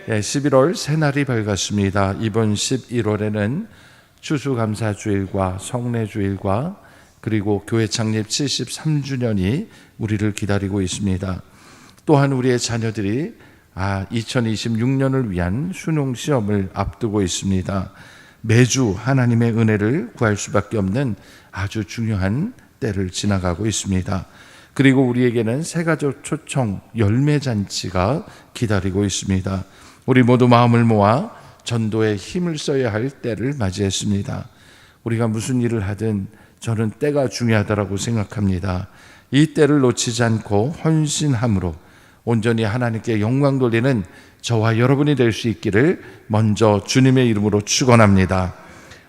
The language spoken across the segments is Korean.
11월 새날이 밝았습니다. 이번 11월에는 추수감사주일과 성례주일과 그리고 교회 창립 73주년이 우리를 기다리고 있습니다. 또한 우리의 자녀들이 2026년을 위한 수능시험을 앞두고 있습니다. 매주 하나님의 은혜를 구할 수밖에 없는 아주 중요한 때를 지나가고 있습니다. 그리고 우리에게는 새가족 초청 열매잔치가 기다리고 있습니다. 우리 모두 마음을 모아 전도에 힘을 써야 할 때를 맞이했습니다. 우리가 무슨 일을 하든 저는 때가 중요하다고 생각합니다. 이 때를 놓치지 않고 헌신함으로 온전히 하나님께 영광 돌리는 저와 여러분이 될 수 있기를 먼저 주님의 이름으로 축원합니다.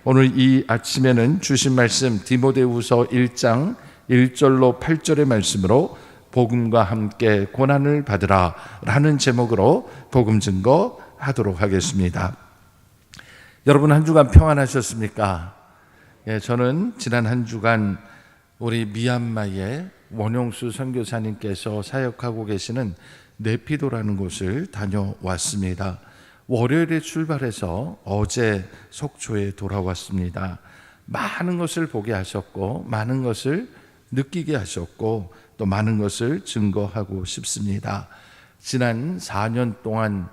오늘 이 아침에는 주신 말씀 디모데후서 1장 1절로 8절의 말씀으로 복음과 함께 고난을 받으라 라는 제목으로 복음 증거하도록 하겠습니다. 여러분 한 주간 평안하셨습니까? 저는 지난 한 주간 우리 미얀마의 원용수 선교사님께서 사역하고 계시는 네피도라는 곳을 다녀왔습니다. 월요일에 출발해서 어제 속초에 돌아왔습니다. 많은 것을 보게 하셨고 많은 것을 느끼게 하셨고 또 많은 것을 증거하고 싶습니다. 지난 4년 동안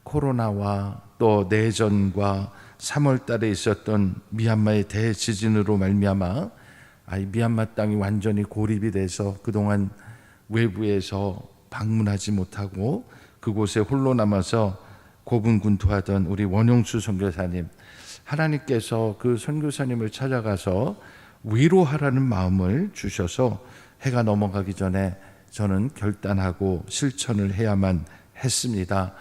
코로나와 또 내전과 3월 달에 있었던 미얀마의 대지진으로 말미암아 미얀마 땅이 완전히 고립이 돼서 그동안 외부에서 방문하지 못하고 그곳에 홀로 남아서 고군분투하던 우리 원용수 선교사님, 하나님께서 그 선교사님을 찾아가서 위로하라는 마음을 주셔서 해가 넘어가기 전에 저는 결단하고 실천을 해야만 했습니다.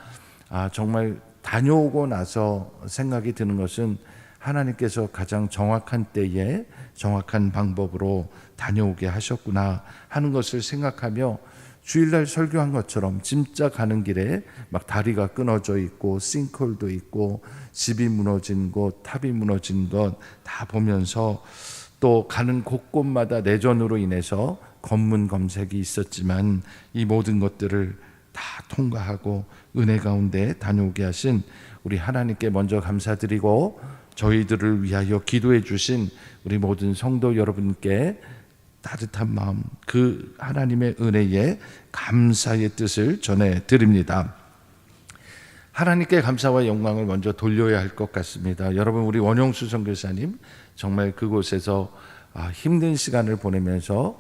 정말 다녀오고 나서 생각이 드는 것은 하나님께서 가장 정확한 때에 정확한 방법으로 다녀오게 하셨구나 하는 것을 생각하며 주일날 설교한 것처럼 진짜 가는 길에 막 다리가 끊어져 있고 싱크홀도 있고 집이 무너진 곳, 탑이 무너진 것 다 보면서 또 가는 곳곳마다 내전으로 인해서 검문 검색이 있었지만 이 모든 것들을 다 통과하고 은혜 가운데 다녀오게 하신 우리 하나님께 먼저 감사드리고 저희들을 위하여 기도해 주신 우리 모든 성도 여러분께 따뜻한 마음, 그 하나님의 은혜에 감사의 뜻을 전해드립니다. 하나님께 감사와 영광을 먼저 돌려야 할 것 같습니다. 여러분, 우리 원용수 선교사님 정말 그곳에서 힘든 시간을 보내면서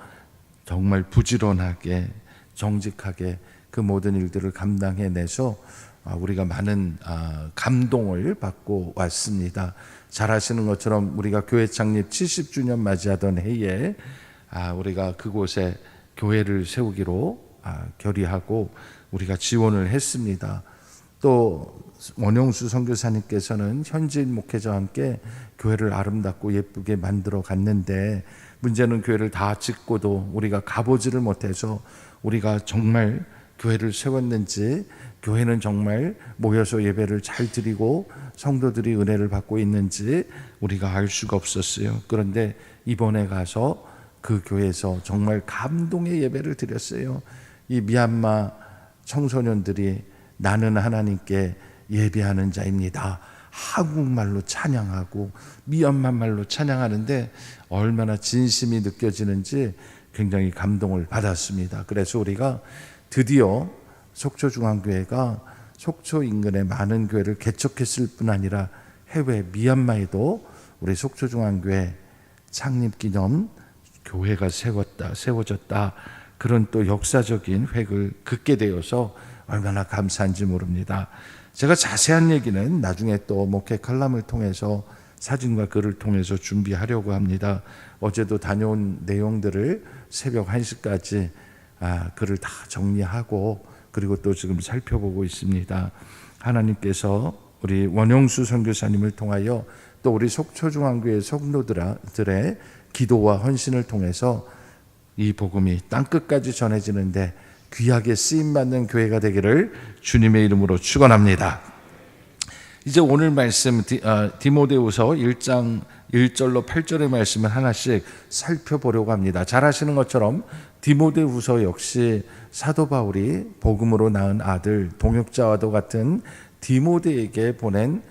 정말 부지런하게 정직하게 그 모든 일들을 감당해내서 우리가 많은 감동을 받고 왔습니다. 잘 아시는 것처럼 우리가 교회 창립 70주년 맞이하던 해에 우리가 그곳에 교회를 세우기로 결의하고 우리가 지원을 했습니다. 또 원용수 선교사님께서는 현지인 목회자와 함께 교회를 아름답고 예쁘게 만들어 갔는데 문제는 교회를 다 짓고도 우리가 가보지를 못해서 우리가 정말 교회를 세웠는지 교회는 정말 모여서 예배를 잘 드리고 성도들이 은혜를 받고 있는지 우리가 알 수가 없었어요. 그런데 이번에 가서 그 교회에서 정말 감동의 예배를 드렸어요. 이 미얀마 청소년들이 나는 하나님께 예배하는 자입니다. 한국말로 찬양하고 미얀마 말로 찬양하는데 얼마나 진심이 느껴지는지 굉장히 감동을 받았습니다. 그래서 우리가 드디어 속초중앙교회가 속초 인근의 많은 교회를 개척했을 뿐 아니라 해외 미얀마에도 우리 속초중앙교회 창립기념 교회가 세워졌다. 그런 또 역사적인 획을 긋게 되어서 얼마나 감사한지 모릅니다. 제가 자세한 얘기는 나중에 또 목회 칼럼을 통해서 사진과 글을 통해서 준비하려고 합니다. 어제도 다녀온 내용들을 새벽 1시까지 글을 다 정리하고 그리고 또 지금 살펴보고 있습니다. 하나님께서 우리 원용수 선교사님을 통하여 또 우리 속초중앙교회 성도들의 기도와 헌신을 통해서 이 복음이 땅끝까지 전해지는데 귀하게 쓰임받는 교회가 되기를 주님의 이름으로 축원합니다. 이제 오늘 말씀 디모데후서 1장 1절로 8절의 말씀을 하나씩 살펴보려고 합니다. 잘 아시는 것처럼 디모데후서 역시 사도 바울이 복음으로 낳은 아들 동역자와도 같은 디모데에게 보낸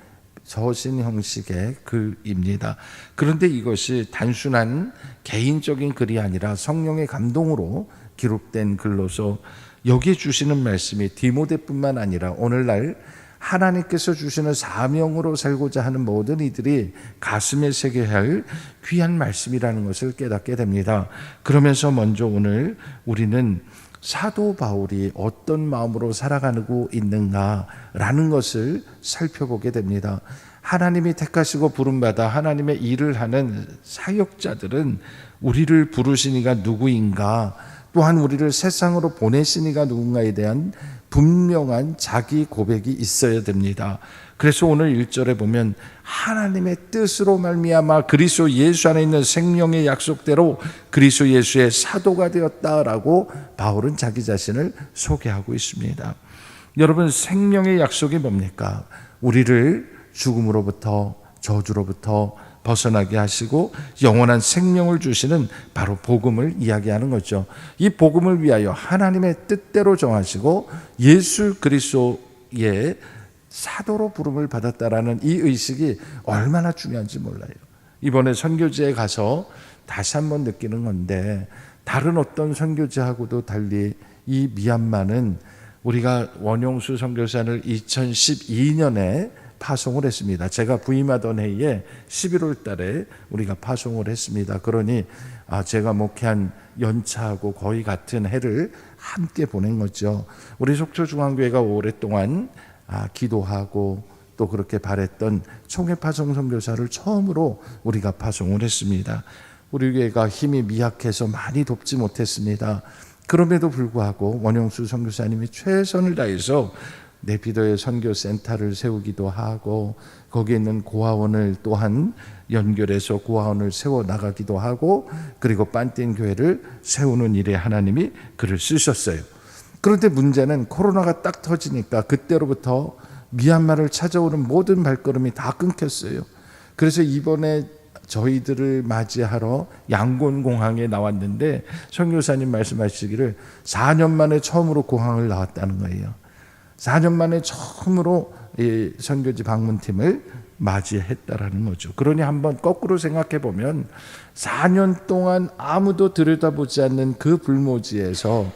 서신 형식의 글입니다. 그런데 이것이 단순한 개인적인 글이 아니라 성령의 감동으로 기록된 글로서 여기에 주시는 말씀이 디모데뿐만 아니라 오늘날 하나님께서 주시는 사명으로 살고자 하는 모든 이들이 가슴에 새겨야 할 귀한 말씀이라는 것을 깨닫게 됩니다. 그러면서 먼저 오늘 우리는 사도 바울이 어떤 마음으로 살아가고 있는가라는 것을 살펴보게 됩니다. 하나님이 택하시고 부름받아 하나님의 일을 하는 사역자들은 우리를 부르신 이가 누구인가, 또한 우리를 세상으로 보내신 이가 누군가에 대한 분명한 자기 고백이 있어야 됩니다. 그래서 오늘 1절에 보면 하나님의 뜻으로 말미암아 그리스도 예수 안에 있는 생명의 약속대로 그리스도 예수의 사도가 되었다라고 바울은 자기 자신을 소개하고 있습니다. 여러분, 생명의 약속이 뭡니까? 우리를 죽음으로부터, 저주로부터 벗어나게 하시고 영원한 생명을 주시는 바로 복음을 이야기하는 거죠. 이 복음을 위하여 하나님의 뜻대로 정하시고 예수 그리스도의 사도로 부름을 받았다라는 이 의식이 얼마나 중요한지 몰라요. 이번에 선교지에 가서 다시 한번 느끼는 건데, 다른 어떤 선교지하고도 달리 이 미얀마는 우리가 원용수 선교사를 2012년에 파송을 했습니다. 제가 부임하던 해에 11월 달에 우리가 파송을 했습니다. 그러니 제가 목회한 연차하고 거의 같은 해를 함께 보낸 거죠. 우리 속초중앙교회가 오랫동안 기도하고 또 그렇게 바랬던 총회 파송 선교사를 처음으로 우리가 파송을 했습니다. 우리 교회가 힘이 미약해서 많이 돕지 못했습니다. 그럼에도 불구하고 원영수 선교사님이 최선을 다해서 네피도의 선교센터를 세우기도 하고 거기에 있는 고아원을 또한 연결해서 고아원을 세워나가기도 하고 그리고 빤띵 교회를 세우는 일에 하나님이 그를 쓰셨어요. 그런데 문제는 코로나가 딱 터지니까 그때로부터 미얀마를 찾아오는 모든 발걸음이 다 끊겼어요. 그래서 이번에 저희들을 맞이하러 양곤 공항에 나왔는데 선교사님 말씀하시기를 4년 만에 처음으로 공항을 나왔다는 거예요. 4년 만에 처음으로 이 선교지 방문팀을 맞이했다라는 거죠. 그러니 한번 거꾸로 생각해 보면 4년 동안 아무도 들여다보지 않는 그 불모지에서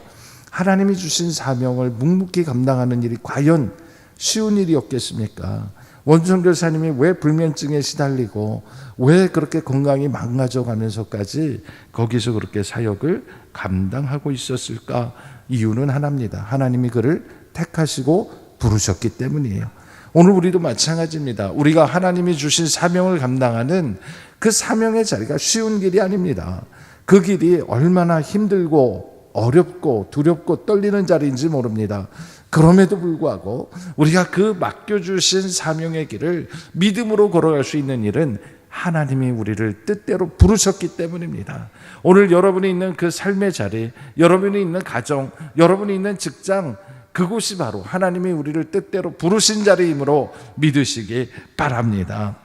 하나님이 주신 사명을 묵묵히 감당하는 일이 과연 쉬운 일이었겠습니까? 원선교사님이 왜 불면증에 시달리고 왜 그렇게 건강이 망가져 가면서까지 거기서 그렇게 사역을 감당하고 있었을까? 이유는 하나입니다. 하나님이 그를 택하시고 부르셨기 때문이에요. 오늘 우리도 마찬가지입니다. 우리가 하나님이 주신 사명을 감당하는 그 사명의 자리가 쉬운 길이 아닙니다. 그 길이 얼마나 힘들고 어렵고 두렵고 떨리는 자리인지 모릅니다. 그럼에도 불구하고 우리가 그 맡겨주신 사명의 길을 믿음으로 걸어갈 수 있는 일은 하나님이 우리를 뜻대로 부르셨기 때문입니다. 오늘 여러분이 있는 그 삶의 자리, 여러분이 있는 가정, 여러분이 있는 직장, 그곳이 바로 하나님이 우리를 뜻대로 부르신 자리이므로 믿으시기 바랍니다.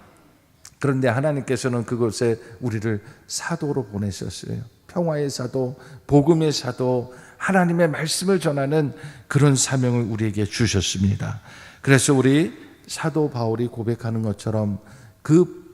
그런데 하나님께서는 그곳에 우리를 사도로 보내셨어요. 평화의 사도, 복음의 사도, 하나님의 말씀을 전하는 그런 사명을 우리에게 주셨습니다. 그래서 우리 사도 바울이 고백하는 것처럼 그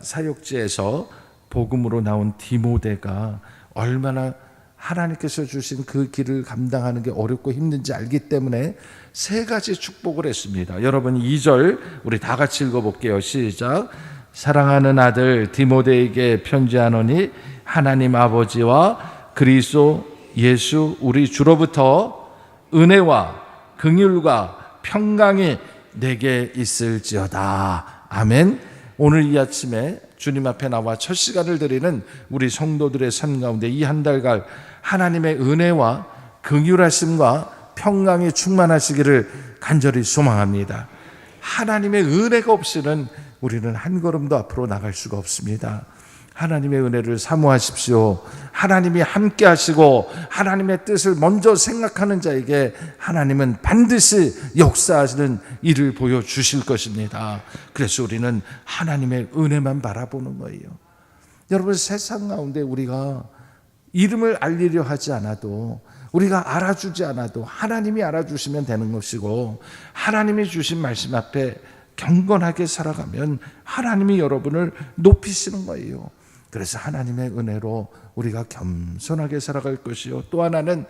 사역지에서 복음으로 나온 디모데가 얼마나 하나님께서 주신 그 길을 감당하는 게 어렵고 힘든지 알기 때문에 세 가지 축복을 했습니다. 여러분 2절 우리 다 같이 읽어볼게요. 시작. 사랑하는 아들 디모데에게 편지하노니 하나님 아버지와 그리스도 예수 우리 주로부터 은혜와 긍휼과 평강이 내게 있을지어다. 아멘. 오늘 이 아침에 주님 앞에 나와 첫 시간을 드리는 우리 성도들의 삶 가운데 이 한 달간 하나님의 은혜와 긍휼하심과 평강이 충만하시기를 간절히 소망합니다. 하나님의 은혜가 없이는 우리는 한 걸음도 앞으로 나갈 수가 없습니다. 하나님의 은혜를 사모하십시오. 하나님이 함께 하시고 하나님의 뜻을 먼저 생각하는 자에게 하나님은 반드시 역사하시는 일을 보여주실 것입니다. 그래서 우리는 하나님의 은혜만 바라보는 거예요. 여러분 세상 가운데 우리가 이름을 알리려 하지 않아도 우리가 알아주지 않아도 하나님이 알아주시면 되는 것이고, 하나님이 주신 말씀 앞에 경건하게 살아가면 하나님이 여러분을 높이시는 거예요. 그래서 하나님의 은혜로 우리가 겸손하게 살아갈 것이요, 또 하나는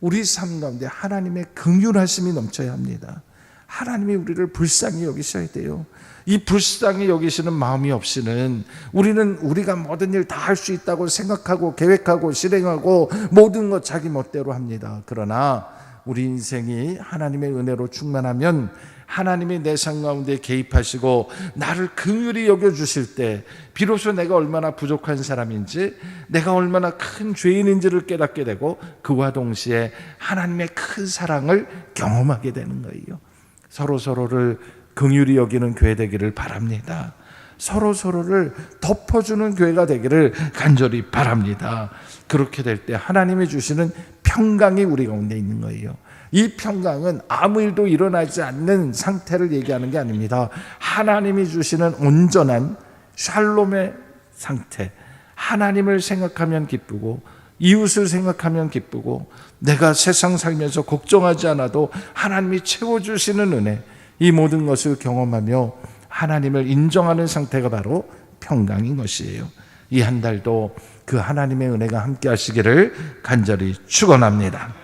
우리 삶 가운데 하나님의 긍휼하심이 넘쳐야 합니다. 하나님이 우리를 불쌍히 여기셔야 돼요. 이 불쌍히 여기시는 마음이 없이는 우리는 우리가 모든 일 다 할 수 있다고 생각하고 계획하고 실행하고 모든 것 자기 멋대로 합니다. 그러나 우리 인생이 하나님의 은혜로 충만하면 하나님이 내 삶 가운데 개입하시고 나를 긍휼히 여겨주실 때 비로소 내가 얼마나 부족한 사람인지, 내가 얼마나 큰 죄인인지를 깨닫게 되고, 그와 동시에 하나님의 큰 사랑을 경험하게 되는 거예요. 서로서로를 긍휼히 여기는 교회 되기를 바랍니다. 서로서로를 덮어주는 교회가 되기를 간절히 바랍니다. 그렇게 될 때 하나님이 주시는 평강이 우리 가운데 있는 거예요. 이 평강은 아무 일도 일어나지 않는 상태를 얘기하는 게 아닙니다. 하나님이 주시는 온전한 샬롬의 상태, 하나님을 생각하면 기쁘고 이웃을 생각하면 기쁘고, 내가 세상 살면서 걱정하지 않아도 하나님이 채워주시는 은혜, 이 모든 것을 경험하며 하나님을 인정하는 상태가 바로 평강인 것이에요. 이 한 달도 그 하나님의 은혜가 함께 하시기를 간절히 축원합니다.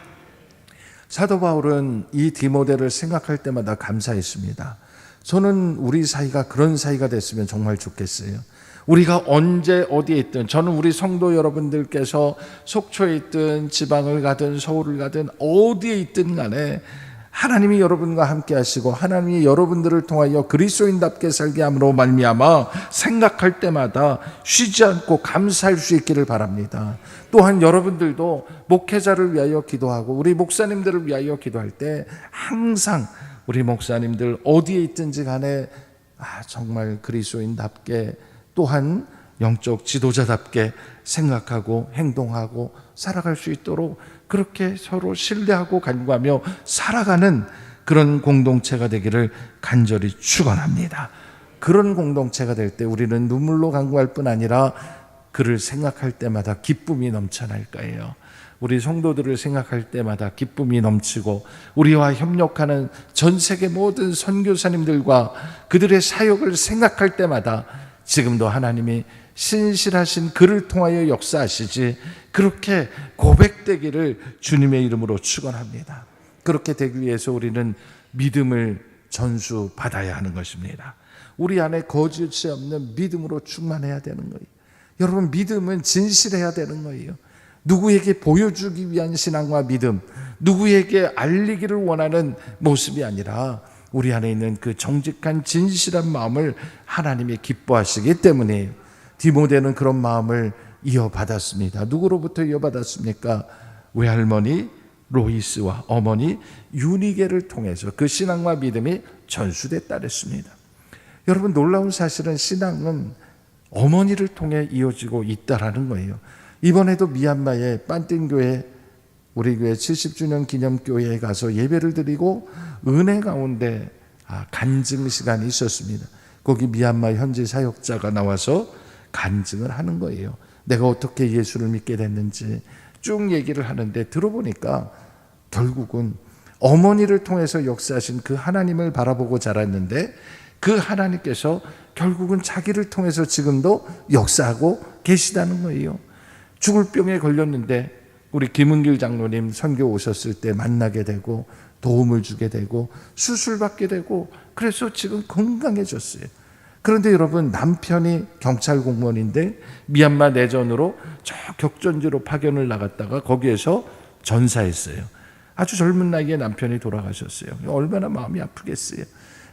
사도 바울은 이 디모데를 생각할 때마다 감사했습니다. 저는 우리 사이가 그런 사이가 됐으면 정말 좋겠어요. 우리가 언제 어디에 있든, 저는 우리 성도 여러분들께서 속초에 있든 지방을 가든 서울을 가든 어디에 있든 간에 하나님이 여러분과 함께 하시고 하나님이 여러분들을 통하여 그리스도인답게 살게 함으로 말미암아 생각할 때마다 쉬지 않고 감사할 수 있기를 바랍니다. 또한 여러분들도 목회자를 위하여 기도하고 우리 목사님들을 위하여 기도할 때 항상 우리 목사님들 어디에 있든지 간에 정말 그리스도인답게, 또한 영적 지도자답게 생각하고 행동하고 살아갈 수 있도록 그렇게 서로 신뢰하고 간구하며 살아가는 그런 공동체가 되기를 간절히 축원합니다. 그런 공동체가 될 때 우리는 눈물로 간구할 뿐 아니라 그를 생각할 때마다 기쁨이 넘쳐날 거예요. 우리 성도들을 생각할 때마다 기쁨이 넘치고, 우리와 협력하는 전 세계 모든 선교사님들과 그들의 사역을 생각할 때마다 지금도 하나님이 신실하신 그를 통하여 역사하시지, 그렇게 고백되기를 주님의 이름으로 축원합니다. 그렇게 되기 위해서 우리는 믿음을 전수받아야 하는 것입니다. 우리 안에 거짓이 없는 믿음으로 충만해야 되는 거예요. 여러분, 믿음은 진실해야 되는 거예요. 누구에게 보여주기 위한 신앙과 믿음, 누구에게 알리기를 원하는 모습이 아니라 우리 안에 있는 그 정직한 진실한 마음을 하나님이 기뻐하시기 때문에 디모데는 그런 마음을 이어받았습니다. 누구로부터 이어받았습니까? 외할머니 로이스와 어머니 유니게를 통해서 그 신앙과 믿음이 전수됐다 그랬습니다. 여러분, 놀라운 사실은 신앙은 어머니를 통해 이어지고 있다라는 거예요. 이번에도 미얀마의 빤띵교회, 우리 교회 70주년 기념교회에 가서 예배를 드리고 은혜 가운데 간증 시간이 있었습니다. 거기 미얀마 현지 사역자가 나와서 간증을 하는 거예요. 내가 어떻게 예수를 믿게 됐는지 쭉 얘기를 하는데, 들어보니까 결국은 어머니를 통해서 역사하신 그 하나님을 바라보고 자랐는데, 그 하나님께서 결국은 자기를 통해서 지금도 역사하고 계시다는 거예요. 죽을 병에 걸렸는데 우리 김은길 장로님 선교 오셨을 때 만나게 되고 도움을 주게 되고 수술받게 되고, 그래서 지금 건강해졌어요. 그런데 여러분, 남편이 경찰 공무원인데 미얀마 내전으로 저 격전지로 파견을 나갔다가 거기에서 전사했어요. 아주 젊은 나이에 남편이 돌아가셨어요. 얼마나 마음이 아프겠어요.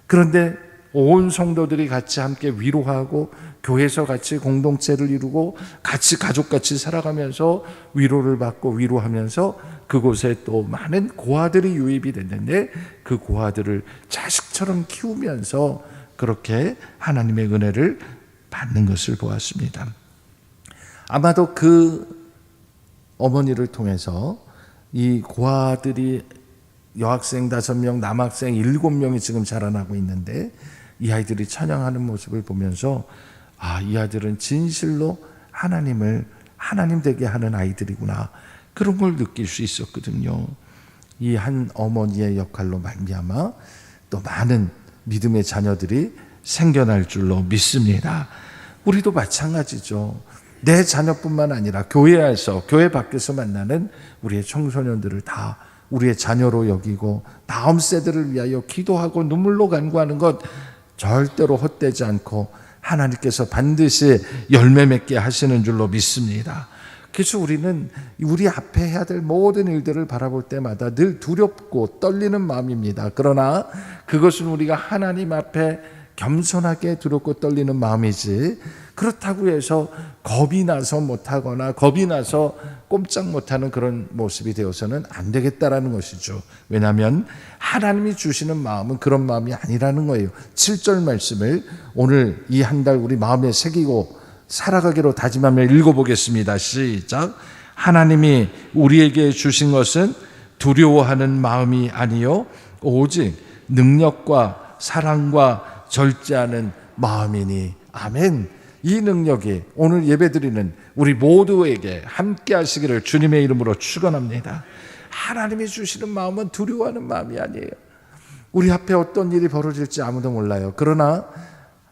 그런데 온 성도들이 같이 함께 위로하고 교회에서 같이 공동체를 이루고 같이 가족같이 살아가면서 위로를 받고 위로하면서 그곳에 또 많은 고아들이 유입이 됐는데, 그 고아들을 자식처럼 키우면서 그렇게 하나님의 은혜를 받는 것을 보았습니다. 아마도 그 어머니를 통해서 이 고아들이 여학생 5명, 남학생 7명이 지금 자라나고 있는데, 이 아이들이 찬양하는 모습을 보면서 이 아이들은 진실로 하나님을 하나님 되게 하는 아이들이구나, 그런 걸 느낄 수 있었거든요. 이 한 어머니의 역할로 말미암아 또 많은 믿음의 자녀들이 생겨날 줄로 믿습니다. 우리도 마찬가지죠. 내 자녀뿐만 아니라 교회에서, 교회 밖에서 만나는 우리의 청소년들을 다 우리의 자녀로 여기고 다음 세대를 위하여 기도하고 눈물로 간구하는 것 절대로 헛되지 않고 하나님께서 반드시 열매 맺게 하시는 줄로 믿습니다. 그래서 우리는 우리 앞에 해야 될 모든 일들을 바라볼 때마다 늘 두렵고 떨리는 마음입니다. 그러나 그것은 우리가 하나님 앞에 겸손하게 두렵고 떨리는 마음이지, 그렇다고 해서 겁이 나서 못하거나 겁이 나서 꼼짝 못하는 그런 모습이 되어서는 안 되겠다라는 것이죠. 왜냐하면 하나님이 주시는 마음은 그런 마음이 아니라는 거예요. 7절 말씀을 오늘 이 한 달 우리 마음에 새기고 살아가기로 다짐하며 읽어보겠습니다. 시작. 하나님이 우리에게 주신 것은 두려워하는 마음이 아니요 오직 능력과 사랑과 절제하는 마음이니. 아멘. 이 능력이 오늘 예배드리는 우리 모두에게 함께 하시기를 주님의 이름으로 축원합니다. 하나님이 주시는 마음은 두려워하는 마음이 아니에요. 우리 앞에 어떤 일이 벌어질지 아무도 몰라요. 그러나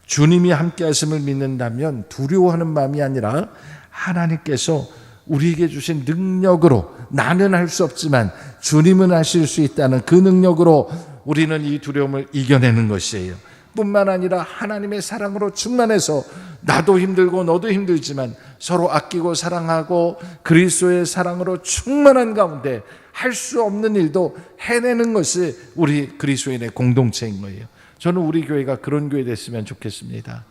주님이 함께 하심을 믿는다면 두려워하는 마음이 아니라 하나님께서 우리에게 주신 능력으로, 나는 할 수 없지만 주님은 하실 수 있다는 그 능력으로 우리는 이 두려움을 이겨내는 것이에요. 뿐만 아니라 하나님의 사랑으로 충만해서 나도 힘들고 너도 힘들지만 서로 아끼고 사랑하고 그리스도의 사랑으로 충만한 가운데 할 수 없는 일도 해내는 것이 우리 그리스도인의 공동체인 거예요. 저는 우리 교회가 그런 교회 됐으면 좋겠습니다.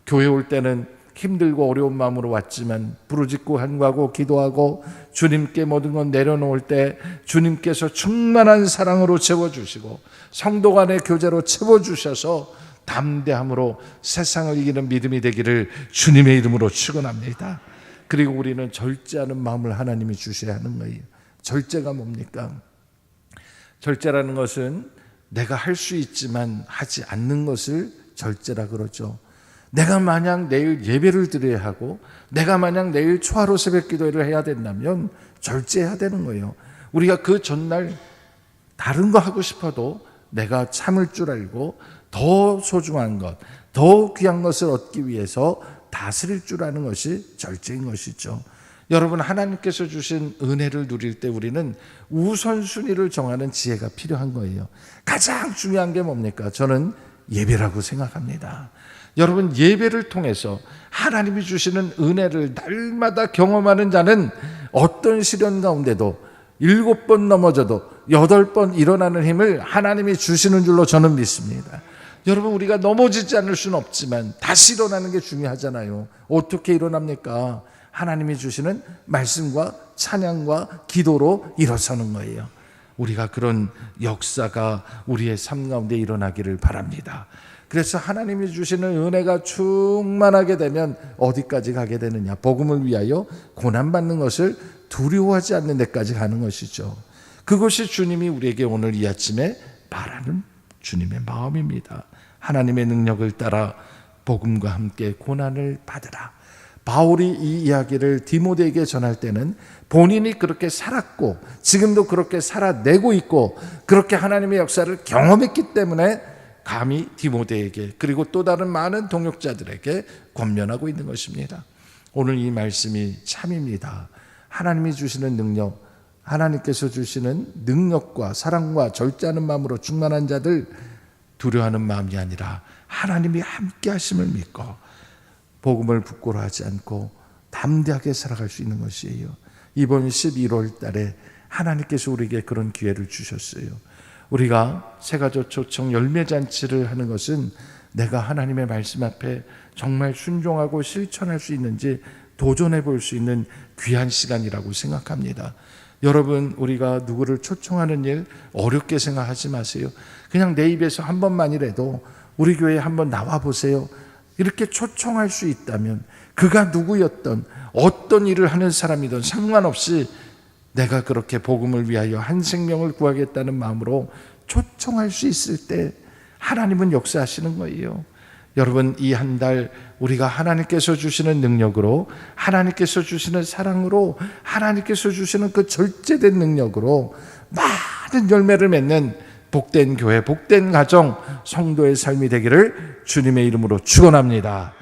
교회 올 때는 힘들고 어려운 마음으로 왔지만 부르짖고 간구하고 기도하고 주님께 모든 건 내려놓을 때 주님께서 충만한 사랑으로 채워주시고 성도 간의 교제로 채워주셔서 담대함으로 세상을 이기는 믿음이 되기를 주님의 이름으로 축원합니다. 그리고 우리는 절제하는 마음을 하나님이 주셔야 하는 거예요. 절제가 뭡니까? 절제라는 것은 내가 할 수 있지만 하지 않는 것을 절제라 그러죠. 내가 만약 내일 예배를 드려야 하고 내가 만약 내일 초하루 새벽 기도를 해야 된다면 절제해야 되는 거예요. 우리가 그 전날 다른 거 하고 싶어도 내가 참을 줄 알고 더 소중한 것, 더 귀한 것을 얻기 위해서 다스릴 줄 아는 것이 절제인 것이죠. 여러분, 하나님께서 주신 은혜를 누릴 때 우리는 우선순위를 정하는 지혜가 필요한 거예요. 가장 중요한 게 뭡니까? 저는 예배라고 생각합니다. 여러분, 예배를 통해서 하나님이 주시는 은혜를 날마다 경험하는 자는 어떤 시련 가운데도 7번 넘어져도 8번 일어나는 힘을 하나님이 주시는 줄로 저는 믿습니다. 여러분, 우리가 넘어지지 않을 수는 없지만 다시 일어나는 게 중요하잖아요. 어떻게 일어납니까? 하나님이 주시는 말씀과 찬양과 기도로 일어서는 거예요. 우리가 그런 역사가 우리의 삶 가운데 일어나기를 바랍니다. 그래서 하나님이 주시는 은혜가 충만하게 되면 어디까지 가게 되느냐? 복음을 위하여 고난받는 것을 두려워하지 않는 데까지 가는 것이죠. 그것이 주님이 우리에게 오늘 이 아침에 바라는 주님의 마음입니다. 하나님의 능력을 따라 복음과 함께 고난을 받으라. 바울이 이 이야기를 디모데에게 전할 때는 본인이 그렇게 살았고 지금도 그렇게 살아내고 있고 그렇게 하나님의 역사를 경험했기 때문에 감히 디모데에게 그리고 또 다른 많은 동역자들에게 권면하고 있는 것입니다. 오늘 이 말씀이 참입니다. 하나님이 주시는 능력, 하나님께서 주시는 능력과 사랑과 절제하는 마음으로 충만한 자들, 두려워하는 마음이 아니라 하나님이 함께 하심을 믿고 복음을 부끄러워하지 않고 담대하게 살아갈 수 있는 것이에요. 이번 11월 달에 하나님께서 우리에게 그런 기회를 주셨어요. 우리가 새가족 초청 열매잔치를 하는 것은 내가 하나님의 말씀 앞에 정말 순종하고 실천할 수 있는지 도전해 볼 수 있는 귀한 시간이라고 생각합니다. 여러분, 우리가 누구를 초청하는 일 어렵게 생각하지 마세요. 그냥 내 입에서 한 번만이라도 우리 교회에 한번 나와 보세요. 이렇게 초청할 수 있다면 그가 누구였던 어떤 일을 하는 사람이든 상관없이 내가 그렇게 복음을 위하여 한 생명을 구하겠다는 마음으로 초청할 수 있을 때 하나님은 역사하시는 거예요. 여러분, 이 한 달 우리가 하나님께서 주시는 능력으로, 하나님께서 주시는 사랑으로, 하나님께서 주시는 그 절제된 능력으로 많은 열매를 맺는 복된 교회, 복된 가정, 성도의 삶이 되기를 주님의 이름으로 축원합니다.